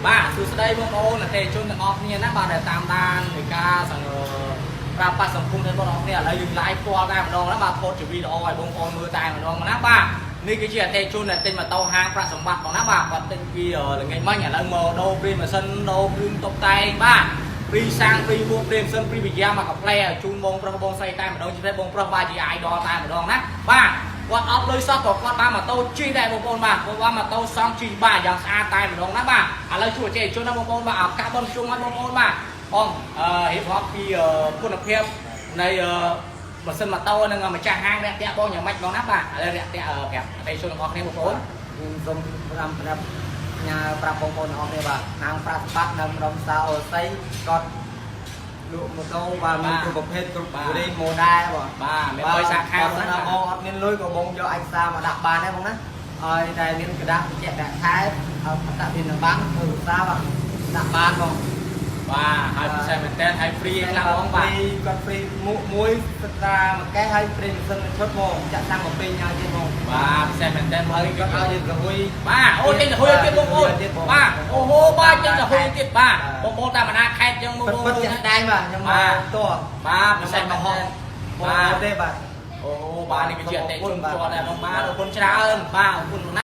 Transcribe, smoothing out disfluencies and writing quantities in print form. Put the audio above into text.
បាទសួស្តីបងប្អូនអតិថិជនទាំងអស់គ្នាណាបាទដែលតាមដាននៃការប្រាប់ប៉ះសង្គមរបស់បងប្អូនឥឡូវយើង live ផ្ទាល់តែម្ដងណាបាទថតជាវីដេអូឲ្យបងប្អូនមើលតែម្ដងណាបាទនេះគឺជាអតិថិជនដែលទិញម៉ូតូហាងប្រាក់សម្បត្តិបងណាបាទគាត់ទិញពីល្ងាចមិញឥឡូវមកដូរព្រីម៉ាស៊ីនដូរគ្រឿងតុបតែងបាទព្រីសាំងព្រីវូព្រីម៉ាស៊ីនព្រីវិញ្ញាមកកាផ្លែឲ្យជូនបងប្រុសបងស្រីតែម្ដងជាបងប្រុសបាទជា idol តែម្ដងណាបាទគាត់អត់លុយសោះក៏គាត់បានម៉ូតូជិះដែរបងប្អូនបាទគាត់បានម៉ូតូសង់ជិះបាទយ៉ាងស្អាតតែម្ដងណាបាទឥឡូវជួយអតិថិជនណាបងប្អូនបាទឱកាសបងជុំឲ្យបងប្អូនបាទបងរៀបរាប់ពីគុណភាពនៃម៉ាស៊ីនម៉ូតូនិងម្ចាស់ហាងរាក់ទាក់បងយ៉ាងម៉េចបងណាបាទឥឡូវរាក់ទាក់ប្រាប់អតិថិជនរបស់គ្នាបងប្អូនសូមប្រាប់ញ៉ាប្រាប់បងប្អូនទាំងអស់គ្នាបាទហាងប្រាក់បាត់នៅម្ដុំសាអូស័យគាត់លក់ម៉ូតូបាទមានគ្រប់ប្រភេទគ្រប់រេម៉ូដែលបាទមានបើសាខាបងណាបងអត់មានលុយក៏បងយកឯកសារមកដាក់បានដែរបងណាឲ្យតែមានกระดาษបញ្ជាក់ដាក់ខែអត្តវិញ្ញាណប័ណ្ណធ្វើឧស្សាហ៍បាទដាក់បានបងបាទហើយពិសេសមែនតើហើយហ្វ្រីខ្លះបងបាទគាត់ហ្វ្រីមួយសត្រាមួយកែហើយហ្វ្រីម៉ាស៊ីនឈុតមកចាក់តាំងមកពេញហើយទៀតបងបាទពិសេសមែនតើហើយគាត់ឲ្យយើងរហួយបាទអូចេញរហួយទៀតបងប្អូនបាទអូហូបាទចេញរហួយទៀតបាទបងប្អូនតាមបណ្ដាខេត្តចឹងបងប្អូនចាក់ដែងបាទខ្ញុំមកតោះបាទពិសេសមែនតើបាទទេបាទអូបាទនេះគឺជាអតិថិជនផ្ទាល់ដែរបងបាទអរគុណច្រើនបាទអរគុណ